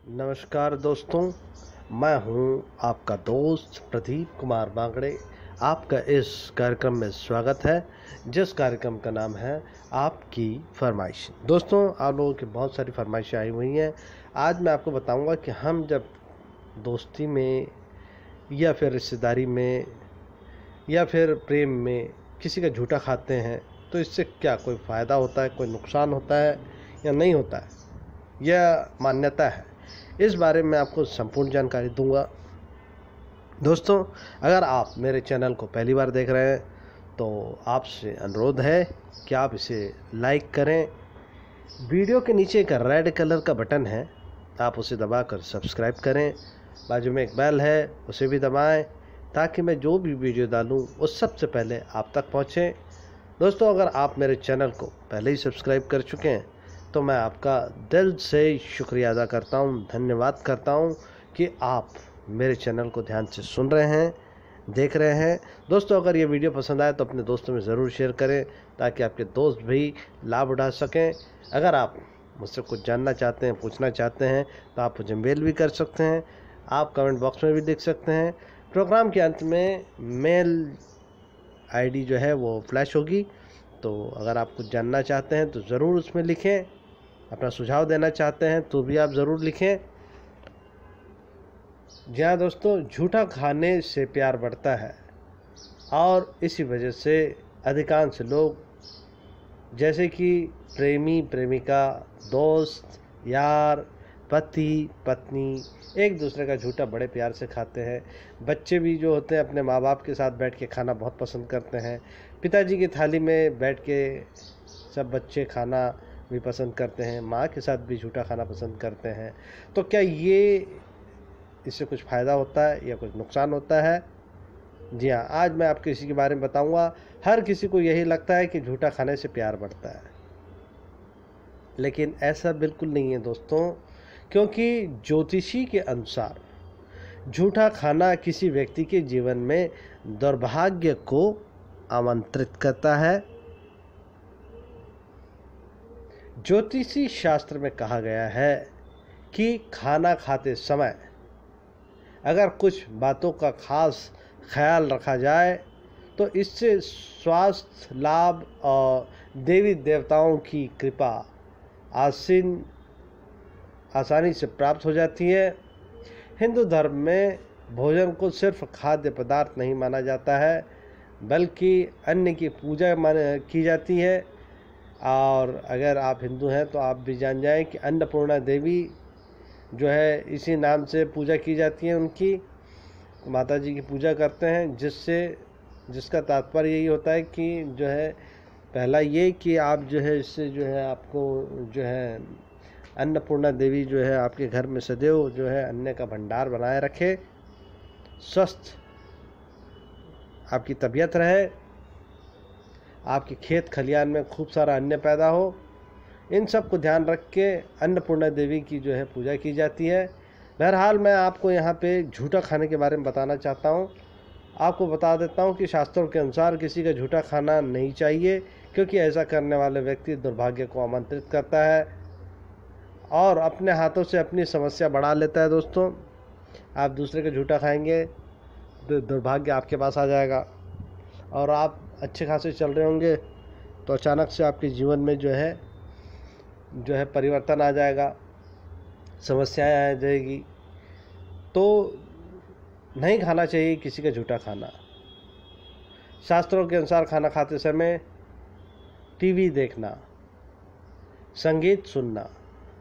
नमस्कार दोस्तों, मैं हूं आपका दोस्त प्रदीप कुमार बांगड़े। आपका इस कार्यक्रम में स्वागत है, जिस कार्यक्रम का नाम है आपकी फरमाइश। दोस्तों, आप लोगों की बहुत सारी फरमाइशें आई हुई हैं। आज मैं आपको बताऊंगा कि हम जब दोस्ती में या फिर रिश्तेदारी में या फिर प्रेम में किसी का झूठा खाते हैं तो इससे क्या कोई फ़ायदा होता है, कोई नुकसान होता है या नहीं होता है, यह मान्यता है। इस बारे में आपको संपूर्ण जानकारी दूंगा। दोस्तों, अगर आप मेरे चैनल को पहली बार देख रहे हैं तो आपसे अनुरोध है कि आप इसे लाइक करें। वीडियो के नीचे एक रेड कलर का बटन है, आप उसे दबाकर सब्सक्राइब करें। बाजू में एक बेल है, उसे भी दबाएं ताकि मैं जो भी वीडियो डालूं वो सबसे पहले आप तक पहुंचे। दोस्तों, अगर आप मेरे चैनल को पहले ही सब्सक्राइब कर चुके हैं तो मैं आपका दिल से शुक्रिया अदा करता हूं, धन्यवाद करता हूं कि आप मेरे चैनल को ध्यान से सुन रहे हैं, देख रहे हैं। दोस्तों, अगर ये वीडियो पसंद आए तो अपने दोस्तों में ज़रूर शेयर करें ताकि आपके दोस्त भी लाभ उठा सकें। अगर आप मुझसे कुछ जानना चाहते हैं, पूछना चाहते हैं तो आप मुझे मेल भी कर सकते हैं, आप कमेंट बॉक्स में भी लिख सकते हैं। प्रोग्राम के अंत में मेल आईडी जो है वो फ्लैश होगी, तो अगर आप कुछ जानना चाहते हैं तो ज़रूर उसमें लिखें। अपना सुझाव देना चाहते हैं तो भी आप ज़रूर लिखें। जी हाँ दोस्तों, झूठा खाने से प्यार बढ़ता है और इसी वजह से अधिकांश लोग जैसे कि प्रेमी प्रेमिका, दोस्त यार, पति पत्नी एक दूसरे का झूठा बड़े प्यार से खाते हैं। बच्चे भी जो होते हैं अपने माँ बाप के साथ बैठ के खाना बहुत पसंद करते हैं। पिताजी की थाली में बैठ के सब बच्चे खाना भी पसंद करते हैं, माँ के साथ भी झूठा खाना पसंद करते हैं। तो क्या ये इससे कुछ फ़ायदा होता है या कुछ नुकसान होता है? जी हाँ, आज मैं आपको इसी के बारे में बताऊंगा। हर किसी को यही लगता है कि झूठा खाने से प्यार बढ़ता है, लेकिन ऐसा बिल्कुल नहीं है दोस्तों, क्योंकि ज्योतिषी के अनुसार झूठा खाना किसी व्यक्ति के जीवन में दुर्भाग्य को आमंत्रित करता है। ज्योतिषी शास्त्र में कहा गया है कि खाना खाते समय अगर कुछ बातों का खास ख्याल रखा जाए तो इससे स्वास्थ्य लाभ और देवी देवताओं की कृपा आसानी से प्राप्त हो जाती है। हिंदू धर्म में भोजन को सिर्फ खाद्य पदार्थ नहीं माना जाता है, बल्कि अन्न की पूजा की जाती है। और अगर आप हिंदू हैं तो आप भी जान जाएं कि अन्नपूर्णा देवी जो है इसी नाम से पूजा की जाती है। उनकी माता जी की पूजा करते हैं, जिसका तात्पर्य यही होता है कि जो है पहला ये कि आप जो है इससे जो है आपको जो है अन्नपूर्णा देवी जो है आपके घर में सदैव जो है अन्न का भंडार बनाए रखे, स्वस्थ आपकी तबीयत रहे, आपके खेत खलियान में खूब सारा अन्न पैदा हो। इन सब को ध्यान रख के अन्नपूर्णा देवी की जो है पूजा की जाती है। बहरहाल मैं आपको यहाँ पे झूठा खाने के बारे में बताना चाहता हूँ। आपको बता देता हूँ कि शास्त्रों के अनुसार किसी का झूठा खाना नहीं चाहिए, क्योंकि ऐसा करने वाले व्यक्ति दुर्भाग्य को आमंत्रित करता है और अपने हाथों से अपनी समस्या बढ़ा लेता है। दोस्तों, आप दूसरे का झूठा खाएंगे तो दुर्भाग्य आपके पास आ जाएगा और आप अच्छे खासे चल रहे होंगे तो अचानक से आपके जीवन में जो है परिवर्तन आ जाएगा, समस्याएं आ जाएगी। तो नहीं खाना चाहिए किसी का झूठा खाना। शास्त्रों के अनुसार खाना खाते समय टीवी देखना, संगीत सुनना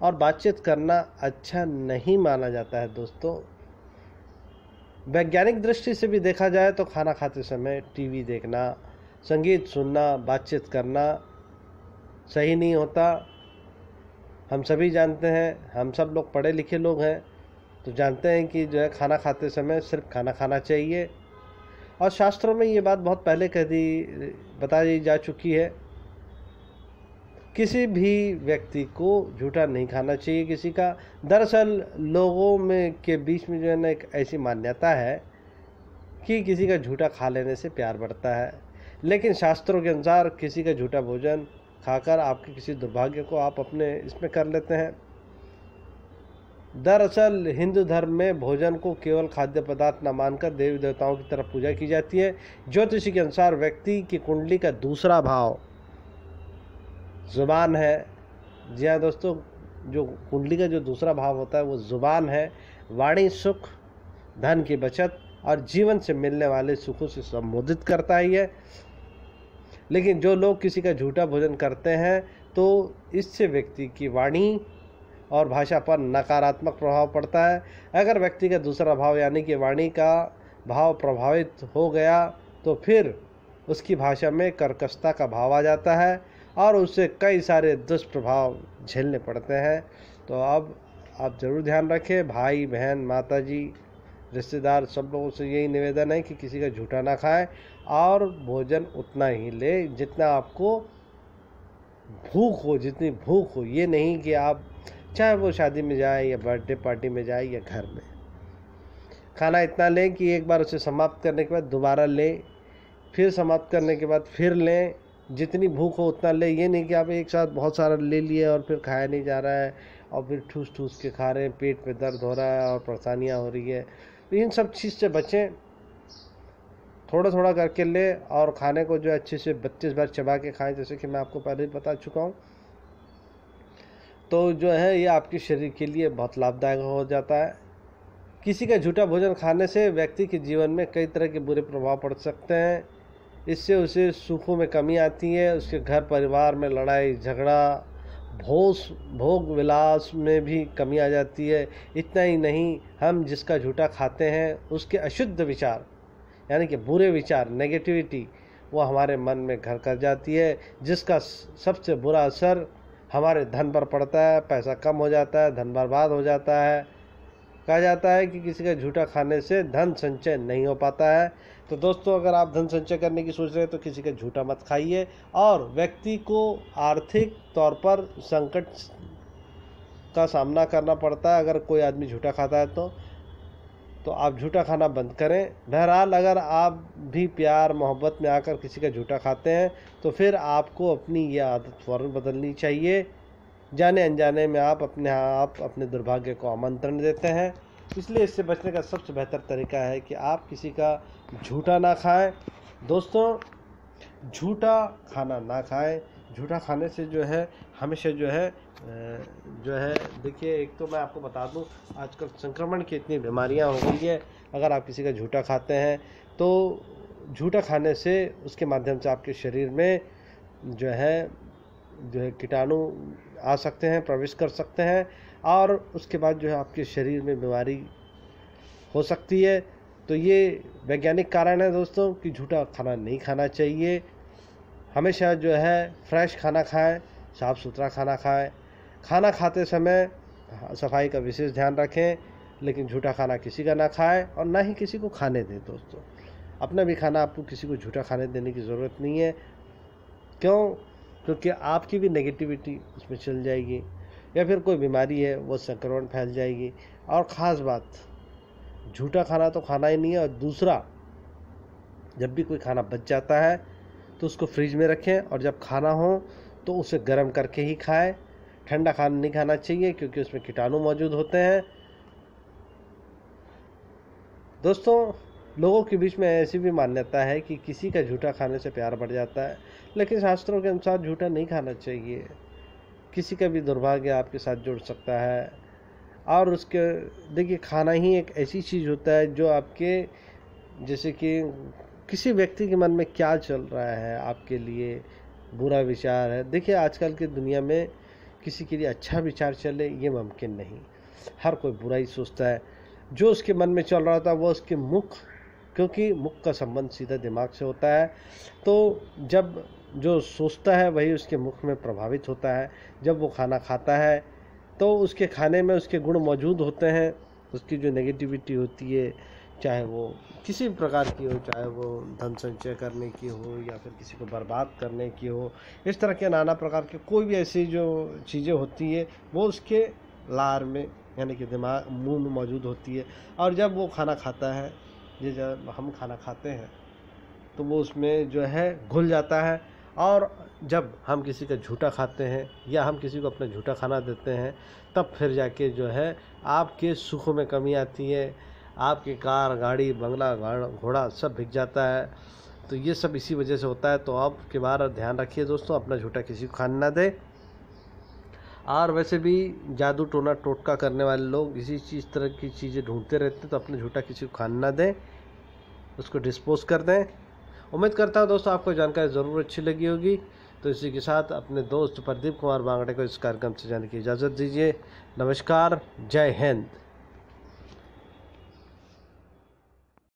और बातचीत करना अच्छा नहीं माना जाता है। दोस्तों, वैज्ञानिक दृष्टि से भी देखा जाए तो खाना खाते समय टीवी देखना, संगीत सुनना, बातचीत करना सही नहीं होता। हम सभी जानते हैं, हम सब लोग पढ़े लिखे लोग हैं तो जानते हैं कि जो है खाना खाते समय सिर्फ खाना खाना चाहिए। और शास्त्रों में ये बात बहुत पहले बताई जा चुकी है। किसी भी व्यक्ति को झूठा नहीं खाना चाहिए किसी का। दरअसल लोगों में के बीच में जो है ना एक ऐसी मान्यता है कि किसी का झूठा खा लेने से प्यार बढ़ता है, लेकिन शास्त्रों के अनुसार किसी का झूठा भोजन खाकर आपके किसी दुर्भाग्य को आप अपने इसमें कर लेते हैं। दरअसल हिंदू धर्म में भोजन को केवल खाद्य पदार्थ न मानकर देवी देवताओं की तरफ पूजा की जाती है। ज्योतिषी के अनुसार व्यक्ति की कुंडली का दूसरा भाव जुबान है। जी हाँ दोस्तों, जो कुंडली का जो दूसरा भाव होता है वो जुबान है। वाणी सुख, धन की बचत और जीवन से मिलने वाले सुखों से संबोधित करता ही है। लेकिन जो लोग किसी का झूठा भोजन करते हैं तो इससे व्यक्ति की वाणी और भाषा पर नकारात्मक प्रभाव पड़ता है। अगर व्यक्ति का दूसरा भाव यानी कि वाणी का भाव प्रभावित हो गया तो फिर उसकी भाषा में कर्कशता का भाव आ जाता है और उससे कई सारे दुष्प्रभाव झेलने पड़ते हैं। तो अब आप ज़रूर ध्यान रखें, भाई बहन, माता जी, रिश्तेदार, सब लोगों से यही निवेदन है कि किसी का झूठा ना खाएं और भोजन उतना ही ले जितना आपको भूख हो, जितनी भूख हो। ये नहीं कि आप चाहे वो शादी में जाए या बर्थडे पार्टी में जाए या घर में, खाना इतना लें कि एक बार उसे समाप्त करने के बाद दोबारा लें, फिर समाप्त करने के बाद फिर लें। जितनी भूख हो उतना लें। ये नहीं कि आप एक साथ बहुत सारा ले लिए और फिर खाया नहीं जा रहा है और फिर ठूस ठूस के खा रहे हैं, पेट में दर्द हो रहा है और परेशानियाँ हो रही है। तो इन सब चीज़ से बचें, थोड़ा थोड़ा करके ले और खाने को जो अच्छे से 32 बार चबा के खाएं, जैसे कि मैं आपको पहले ही बता चुका हूँ। तो जो है ये आपके शरीर के लिए बहुत लाभदायक हो जाता है। किसी का झूठा भोजन खाने से व्यक्ति के जीवन में कई तरह के बुरे प्रभाव पड़ सकते हैं। इससे उसे सुखों में कमी आती है, उसके घर परिवार में लड़ाई झगड़ा, भोग विलास में भी कमी आ जाती है। इतना ही नहीं, हम जिसका झूठा खाते हैं उसके अशुद्ध विचार यानी कि बुरे विचार, नेगेटिविटी, वो हमारे मन में घर कर जाती है, जिसका सबसे बुरा असर हमारे धन पर पड़ता है। पैसा कम हो जाता है, धन बर्बाद हो जाता है। कहा जाता है कि किसी का झूठा खाने से धन संचय नहीं हो पाता है। तो दोस्तों, अगर आप धन संचय करने की सोच रहे हैं तो किसी का झूठा मत खाइए। और व्यक्ति को आर्थिक तौर पर संकट का सामना करना पड़ता है अगर कोई आदमी झूठा खाता है तो आप झूठा खाना बंद करें। बहरहाल, अगर आप भी प्यार मोहब्बत में आकर किसी का झूठा खाते हैं तो फिर आपको अपनी यह आदत फ़ौरन बदलनी चाहिए। जाने अनजाने में आप अपने दुर्भाग्य को आमंत्रण देते हैं। इसलिए इससे बचने का सबसे बेहतर तरीका है कि आप किसी का झूठा ना खाएं। दोस्तों, झूठा खाना ना खाएं। झूठा खाने से जो है हमेशा जो है देखिए, एक तो मैं आपको बता दूं, आजकल संक्रमण की इतनी बीमारियां हो गई है। अगर आप किसी का झूठा खाते हैं तो झूठा खाने से उसके माध्यम से आपके शरीर में जो है कीटाणु आ सकते हैं, प्रवेश कर सकते हैं और उसके बाद जो है आपके शरीर में बीमारी हो सकती है। तो ये वैज्ञानिक कारण है दोस्तों कि झूठा खाना नहीं खाना चाहिए। हमेशा जो है फ्रेश खाना खाएं, साफ़ सुथरा खाना खाएं। खाना खाते समय सफाई का विशेष ध्यान रखें, लेकिन झूठा खाना किसी का ना खाएं और ना ही किसी को खाने दें। दोस्तों, अपना भी खाना आपको किसी को झूठा खाने देने की ज़रूरत नहीं है। क्यों? क्योंकि आपकी भी नेगेटिविटी उसमें चल जाएगी या फिर कोई बीमारी है वो संक्रमण फैल जाएगी। और ख़ास बात, झूठा खाना तो खाना ही नहीं है। और दूसरा, जब भी कोई खाना बच जाता है तो उसको फ्रिज में रखें और जब खाना हो तो उसे गर्म करके ही खाएं। ठंडा खाना नहीं खाना चाहिए क्योंकि उसमें कीटाणु मौजूद होते हैं। दोस्तों, लोगों के बीच में ऐसी भी मान्यता है कि किसी का झूठा खाने से प्यार बढ़ जाता है, लेकिन शास्त्रों के अनुसार झूठा नहीं खाना चाहिए। किसी का भी दुर्भाग्य आपके साथ जुड़ सकता है। और उसके देखिए, खाना ही एक ऐसी चीज़ होता है जो आपके, जैसे कि किसी व्यक्ति के मन में क्या चल रहा है, आपके लिए बुरा विचार है। देखिए, आजकल की दुनिया में किसी के लिए अच्छा विचार चले ये मुमकिन नहीं। हर कोई बुरा ही सोचता है। जो उसके मन में चल रहा था वो उसके मुख, क्योंकि मुख का संबंध सीधा दिमाग से होता है, तो जब जो सोचता है वही उसके मुख में प्रभावित होता है। जब वो खाना खाता है तो उसके खाने में उसके गुण मौजूद होते हैं। उसकी जो नेगेटिविटी होती है, चाहे वो किसी भी प्रकार की हो, चाहे वो धन संचय करने की हो या फिर किसी को बर्बाद करने की हो, इस तरह के नाना प्रकार के कोई भी ऐसी जो चीज़ें होती है वो उसके लार में यानी कि दिमाग, मुंह में मौजूद होती है। और जब वो खाना खाता है, जब हम खाना खाते हैं तो वो उसमें जो है घुल जाता है और जब हम किसी का झूठा खाते हैं या हम किसी को अपना झूठा खाना देते हैं, तब फिर जाके जो है आपके सुखों में कमी आती है, आपकी कार, गाड़ी, बंगला, घोड़ा सब बिक जाता है। तो ये सब इसी वजह से होता है। तो आप के बार ध्यान रखिए दोस्तों, अपना झूठा किसी को खाने ना दें। और वैसे भी जादू टोना टोटका करने वाले लोग इसी तरह की चीज़ें ढूंढते रहते हैं, तो अपना झूठा किसी को खाने ना दें, उसको डिस्पोज कर दें। उम्मीद करता हूँ दोस्तों आपको जानकारी ज़रूर अच्छी लगी होगी। तो इसी के साथ अपने दोस्त प्रदीप कुमार बांगड़े को इस कार्यक्रम से जाने की इजाज़त दीजिए। नमस्कार, जय हिंद।